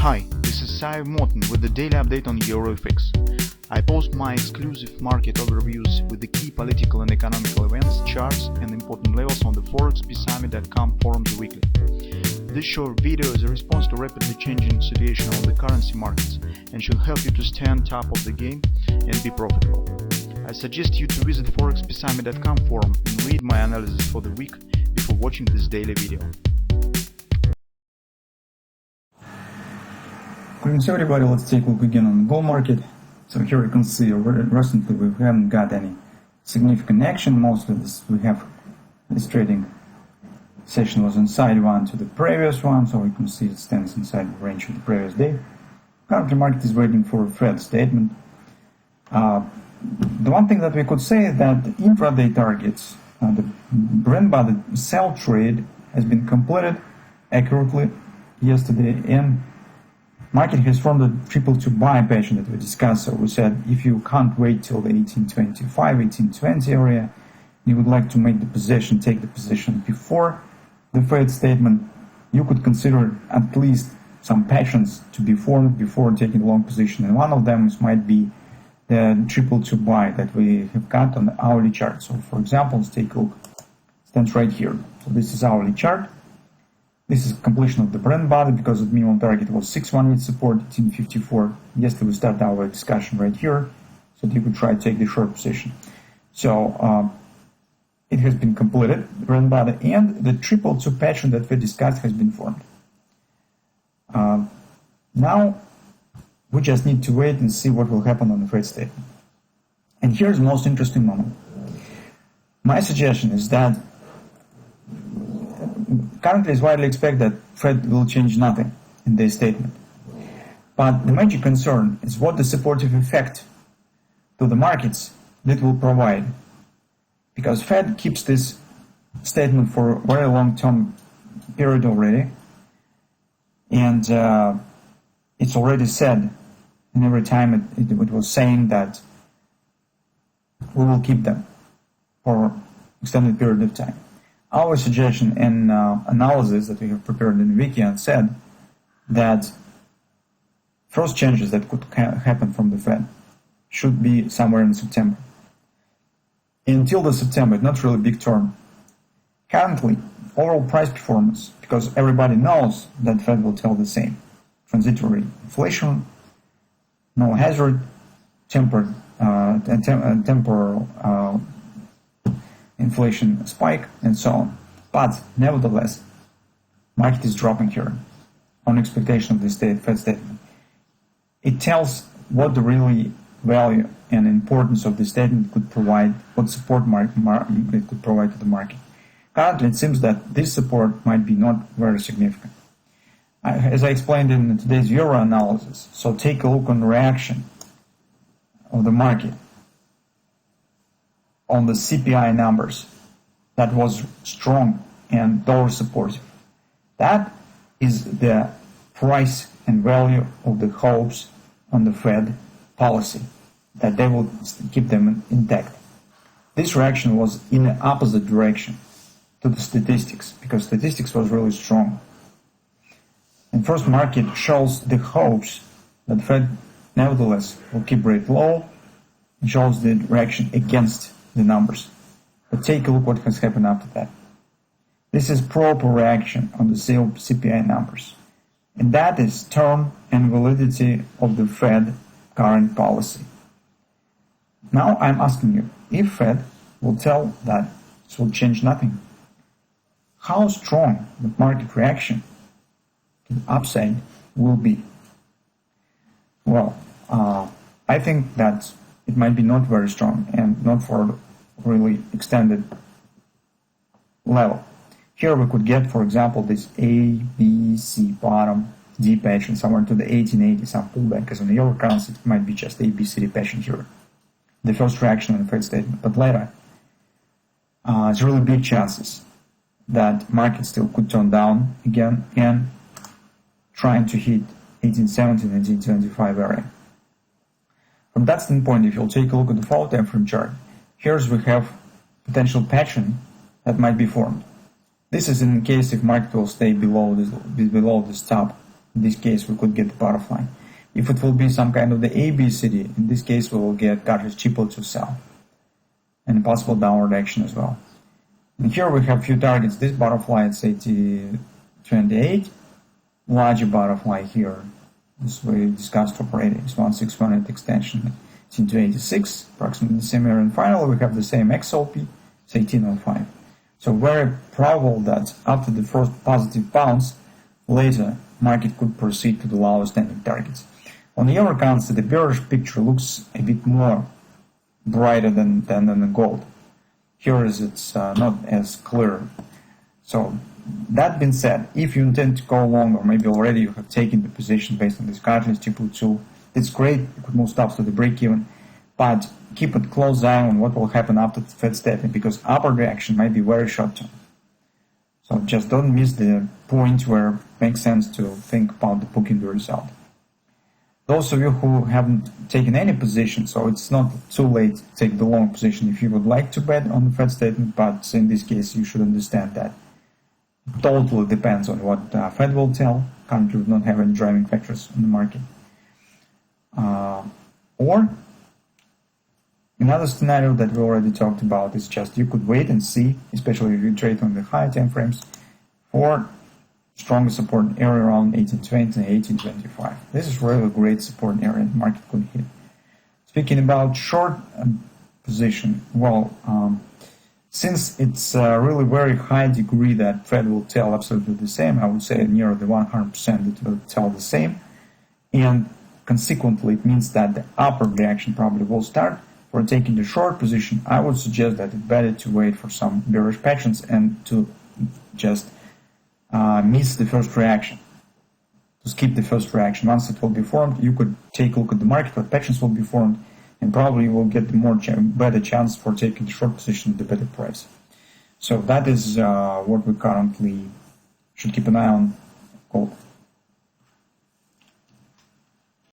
Hi, this is Sive Morten with the daily update on EuroFX. I post my exclusive market overviews with the key political and economical events, charts and important levels on the ForexPeaceArmy.com forums weekly. This short video is a response to rapidly changing situation on the currency markets and should help you to stay on top of the game and be profitable. I suggest you to visit ForexPeaceArmy.com forum and read my analysis for the week before watching this daily video. Greetings everybody, let's take a look again on the gold market. So here you can see recently we haven't got any significant action. Mostly this trading session was inside one to the previous one, so you can see it stands inside the range of the previous day. Currently market is waiting for a Fed statement. The one thing that we could say is that the intraday targets, the bread-and-butter sell trade has been completed accurately yesterday, and market has formed a triple-to buy pattern that we discussed. So we said if you can't wait till the 1825, 1820 area, you would like to make the position, take the position before the Fed statement, you could consider at least some patterns to be formed before taking a long position. And one of them might be the triple-to buy that we have got on the hourly chart. So for example, let's take a look. It stands right here. So this is hourly chart. This is completion of the bread and butter because the minimum target was 618 support, 1854. Yesterday we started our discussion right here, so that you could try to take the short position. So it has been completed, the bread and butter, and the triple-to pattern that we discussed has been formed. Now we just need to wait and see what will happen on the Fed statement. And here's the most interesting moment. My suggestion is that currently it's widely expected that Fed will change nothing in their statement. But the major concern is what the supportive effect to the markets that will provide. Because Fed keeps this statement for a very long-term period already. And it's already said, and every time it was saying that we will keep them for extended period of time. Our suggestion and analysis that we have prepared in the weekend said that first changes that could happen from the Fed should be somewhere in September. Until the September, it's not really a big term. Currently, overall price performance, because everybody knows that Fed will tell the same. Transitory inflation, no hazard, temporal inflation spike, and so on. But nevertheless, market is dropping here on expectation of the Fed statement. It tells what the really value and importance of the statement could provide, what support it could provide to the market. Currently, it seems that this support might be not very significant. As I explained in today's Euro analysis, so take a look on the reaction of the market on the CPI numbers that was strong and dollar supportive. That is the price and value of the hopes on the Fed policy, that they will keep them intact. This reaction was in the opposite direction to the statistics, because statistics was really strong. And first market shows the hopes that Fed nevertheless will keep rate low, and shows the reaction against the numbers. But take a look what has happened after that. This is proper reaction on the CPI numbers. And that is term and validity of the Fed current policy. Now I'm asking you, if Fed will tell that this will change nothing, how strong the market reaction to the upside will be? Well, I think that it might be not very strong and not for really extended level. Here we could get, for example, this A, B, C, bottom, D pattern somewhere to the 1880, some pullback, because on the euro currency it might be just A, B, C, D pattern here. The first reaction on the Fed statement, but later, it's really big chances that market still could turn down again and trying to hit 1870 and 1875 area. From that standpoint, if you'll take a look at the follow time frame chart, here's we have potential pattern that might be formed. This is in case if market will stay below this top In this case, we could get the butterfly. If it will be some kind of the ABCD, in this case, we will get cartridge cheaper to sell, and a possible downward action as well. And here we have few targets. This butterfly at 80.28, larger butterfly here, this we discussed already, is 161 extension into 86, approximately the same area. And finally, we have the same XLP, it's 18.05. So very probable that after the first positive bounce, later market could proceed to the lower standing targets. On the euro currency, the bearish picture looks a bit more brighter than the gold. Here it's not as clear. So that being said, if you intend to go long, or maybe already you have taken the position based on this cartridge T2, it's great. You could move stops to the break even, but keep a close eye on what will happen after the Fed statement, because upward reaction might be very short term. So just don't miss the point where it makes sense to think about the booking the result. Those of you who haven't taken any position, so it's not too late to take the long position if you would like to bet on the Fed statement, but in this case you should understand that it totally depends on what the Fed will tell. Currently we don't have any driving factors in the market. Or another scenario that we already talked about is just you could wait and see, especially if you trade on the higher time frames, for stronger support area around 1820 and 1825. This is really a great support area the market could hit. Speaking about short position, well, since it's really very high degree that Fed will tell absolutely the same, I would say near the 100% it will tell the same, and consequently it means that the upward reaction probably will start. For taking the short position, I would suggest that it's better to wait for some bearish patterns and to just miss the first reaction, to skip the first reaction. Once it will be formed, you could take a look at the market, what patterns will be formed, and probably you will get the better chance for taking the short position at the better price. So that is what we currently should keep an eye on gold.